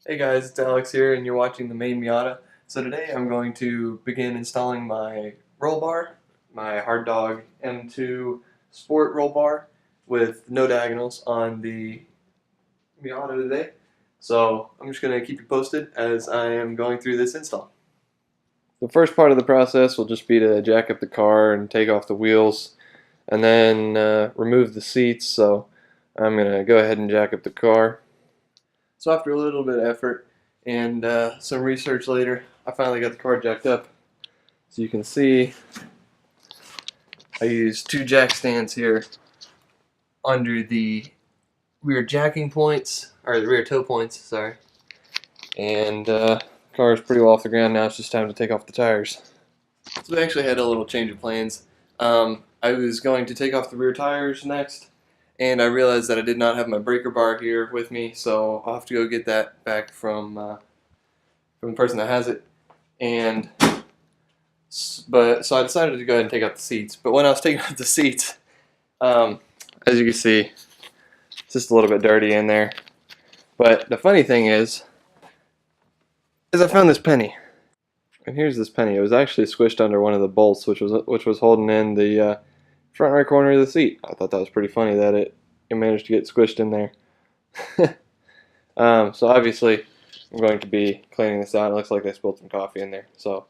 Hey guys, it's Alex here, and you're watching the main Miata. So today I'm going to begin installing my roll bar, my Hard Dog M2 Sport roll bar with no diagonals on the Miata today. So I'm just going to keep you posted as I am going through this install. The first part of the process will just be to jack up the car and take off the wheels and then remove the seats. So I'm going to go ahead and jack up the car. So after a little bit of effort and some research later, I finally got the car jacked up. So you can see I used two jack stands here under the rear jacking points, or the rear toe points, sorry. And the car is pretty well off the ground now. It's just time to take off the tires. So we actually had a little change of plans. I was going to take off the rear tires next, and I realized that I did not have my breaker bar here with me, so I'll have to go get that back from the person that has it. And so I decided to go ahead and take out the seats. But when I was taking out the seats, as you can see, it's just a little bit dirty in there. But the funny thing is I found this penny. And here's this penny. It was actually squished under one of the bolts, which was holding in the front right corner of the seat. I thought that was pretty funny that it managed to get squished in there. So obviously, I'm going to be cleaning this out. It looks like they spilled some coffee in there. So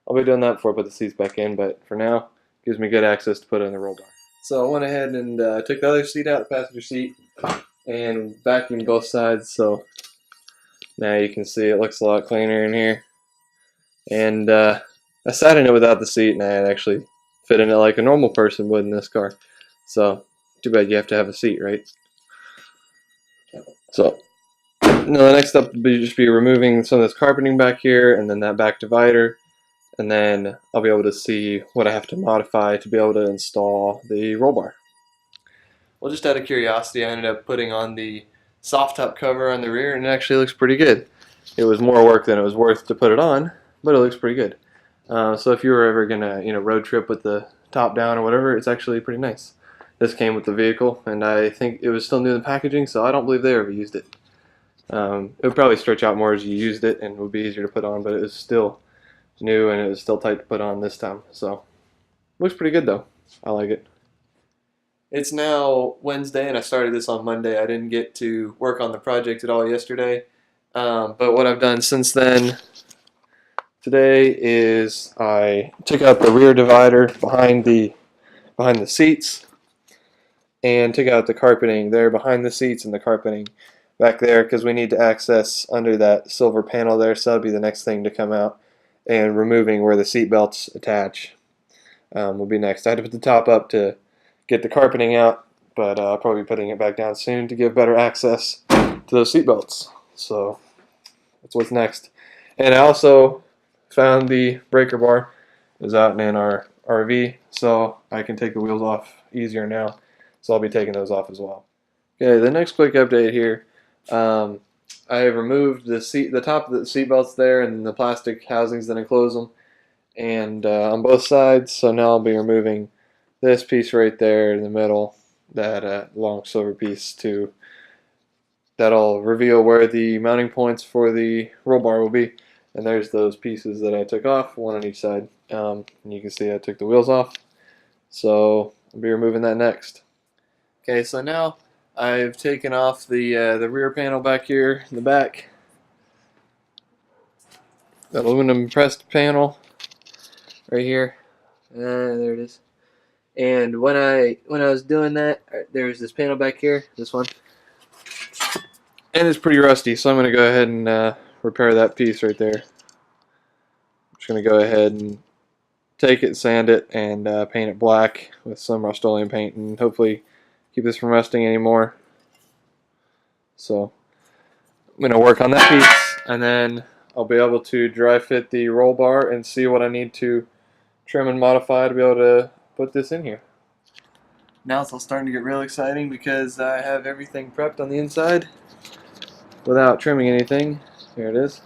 I'll be doing that before I put the seats back in. But for now, it gives me good access to put it in the roll bar. So I went ahead and took the other seat out, the passenger seat, and vacuumed both sides. So now you can see it looks a lot cleaner in here. And I sat in it without the seat, and I had actually fit in it like a normal person would in this car. So too bad you have to have a seat, right? So no, the next step will just be removing some of this carpeting back here, and then that back divider, and then I'll be able to see what I have to modify to be able to install the roll bar. Well, just out of curiosity, I ended up putting on the soft top cover on the rear, and it actually looks pretty good. It was more work than it was worth to put it on, but it looks pretty good. So if you were ever gonna, road trip with the top down or whatever, it's actually pretty nice. This came with the vehicle, and I think it was still new in the packaging, so I don't believe they ever used it. It would probably stretch out more as you used it, and it would be easier to put on, but it was still new, and it was still tight to put on this time. So looks pretty good though. I like it. It's now Wednesday, and I started this on Monday. I didn't get to work on the project at all yesterday, but what I've done since then today is I took out the rear divider behind the seats, and took out the carpeting there behind the seats and the carpeting back there, because we need to access under that silver panel there. So that'll be the next thing to come out, and removing where the seat belts attach will be next. I had to put the top up to get the carpeting out, but I'll probably be putting it back down soon to give better access to those seat belts. So that's what's next. And I also found the breaker bar. It was out in our RV, so I can take the wheels off easier now. So I'll be taking those off as well. Okay, the next quick update here. I have removed the top of the seat belts there and the plastic housings that enclose them, and on both sides. So now I'll be removing this piece right there in the middle, that long silver piece, that'll reveal where the mounting points for the roll bar will be. And there's those pieces that I took off, one on each side. And you can see I took the wheels off, so I'll be removing that next. Okay, so now I've taken off the rear panel back here in the back, the aluminum pressed panel right here. There it is. And when I was doing that, there's this panel back here, this one, and it's pretty rusty. So I'm going to go ahead and repair that piece right there. I'm just going to go ahead and take it, sand it, and paint it black with some Rust-Oleum paint, and hopefully keep this from rusting anymore. So I'm going to work on that piece, and then I'll be able to dry fit the roll bar and see what I need to trim and modify to be able to put this in here. Now it's all starting to get real exciting because I have everything prepped on the inside without trimming anything. Here it is.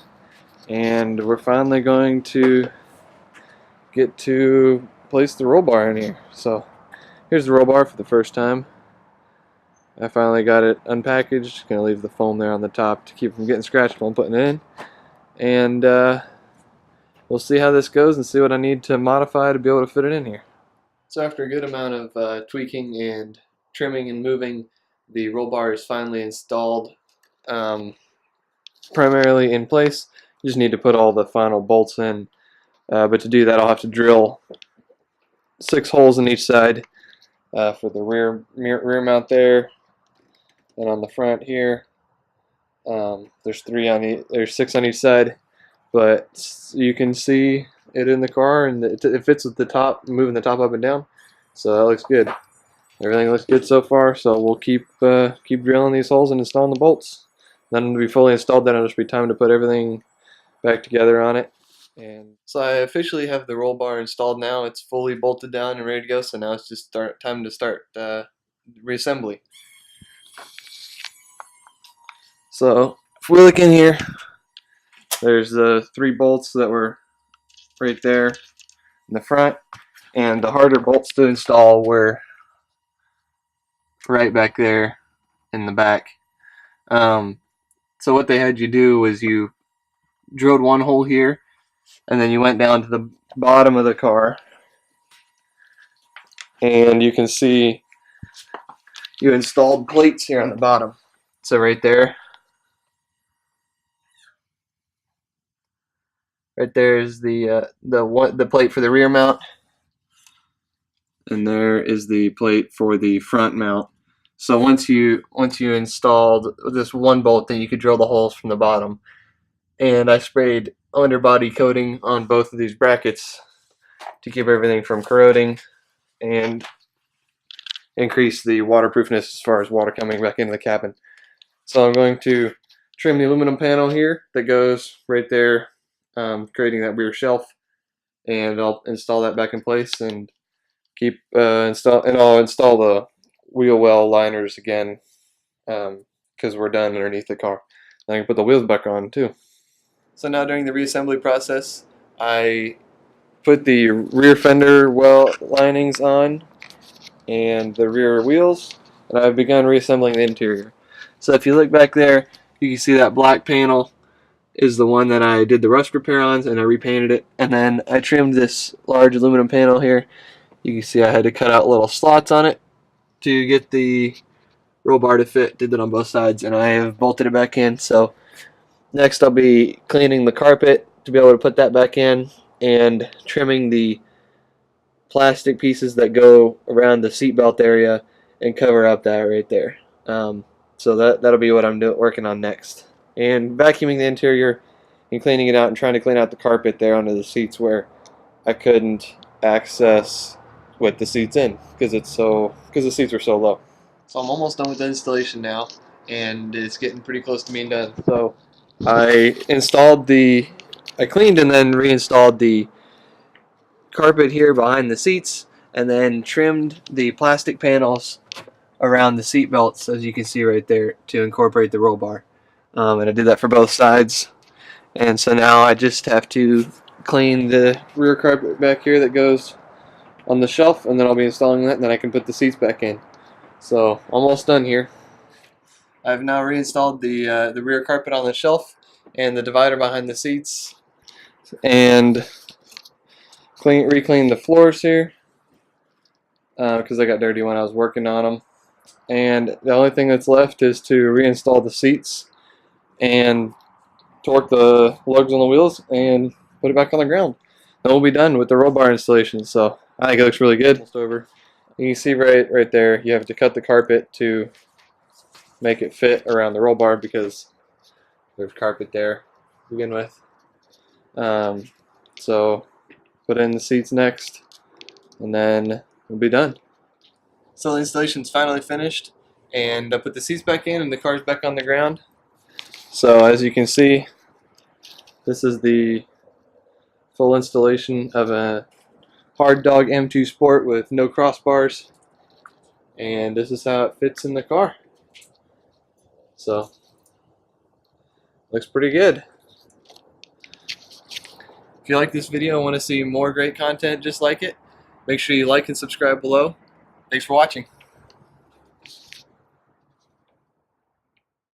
And we're finally going to get to place the roll bar in here. So here's the roll bar for the first time. I finally got it unpackaged. Gonna leave the foam there on the top to keep it from getting scratched while I'm putting it in. And we'll see how this goes and see what I need to modify to be able to fit it in here. So after a good amount of tweaking and trimming and moving, the roll bar is finally installed, primarily in place. You just need to put all the final bolts in, but to do that I'll have to drill 6 holes in each side for the rear mount there, and on the front here there's 6 on each side, but you can see it in the car, and it fits with the top, moving the top up and down, so that looks good. Everything looks good so far, so we'll keep drilling these holes and installing the bolts. Then when we fully installed, then it'll just be time to put everything back together on it. And so I officially have the roll bar installed now. It's fully bolted down and ready to go, so now it's just time to start reassembly. So if we look in here, there's the 3 bolts that were right there in the front, and the harder bolts to install were right back there in the back. So what they had you do was you drilled 1 hole here, and then you went down to the bottom of the car, and you can see you installed plates here on the bottom. So right there is the plate for the rear mount, and there is the plate for the front mount. So once you installed this 1 bolt, then you could drill the holes from the bottom. And I sprayed underbody coating on both of these brackets to keep everything from corroding and increase the waterproofness as far as water coming back into the cabin. So I'm going to trim the aluminum panel here that goes right there, creating that rear shelf, and I'll install that back in place and I'll install the wheel well liners again, because we're done underneath the car. Then I can put the wheels back on too. So now during the reassembly process, I put the rear fender well linings on and the rear wheels, and I've begun reassembling the interior. So if you look back there, you can see that black panel is the one that I did the rust repair on, and I repainted it. And then I trimmed this large aluminum panel here. You can see I had to cut out little slots on it to get the roll bar to fit. Did that on both sides, and I have bolted it back in. So next I'll be cleaning the carpet to be able to put that back in, and trimming the plastic pieces that go around the seatbelt area and cover up that right there. So that'll be what I'm working on next. And vacuuming the interior and cleaning it out, and trying to clean out the carpet there under the seats where I couldn't access with the seats in because the seats were so low. So I'm almost done with the installation now, and it's getting pretty close to being done. So I cleaned and then reinstalled the carpet here behind the seats, and then trimmed the plastic panels around the seat belts, as you can see right there, to incorporate the roll bar. And I did that for both sides. And so now I just have to clean the rear carpet back here that goes on the shelf, and then I'll be installing that, and then I can put the seats back in. So almost done here. I've now reinstalled the rear carpet on the shelf and the divider behind the seats, and recleaned the floors here because I got dirty when I was working on them. And the only thing that's left is to reinstall the seats and torque the lugs on the wheels and put it back on the ground. Then we'll be done with the roll bar installation. So I think it looks really good. Almost over. You can see right there, you have to cut the carpet to make it fit around the roll bar because there's carpet there to begin with. So put in the seats next, and then we'll be done. So the installation's finally finished, and I put the seats back in and the car's back on the ground. So as you can see, this is the full installation of a Hard Dog M2 Sport with no crossbars, and this is how it fits in the car. So looks pretty good. If you like this video and want to see more great content just like it, make sure you like and subscribe below. Thanks for watching.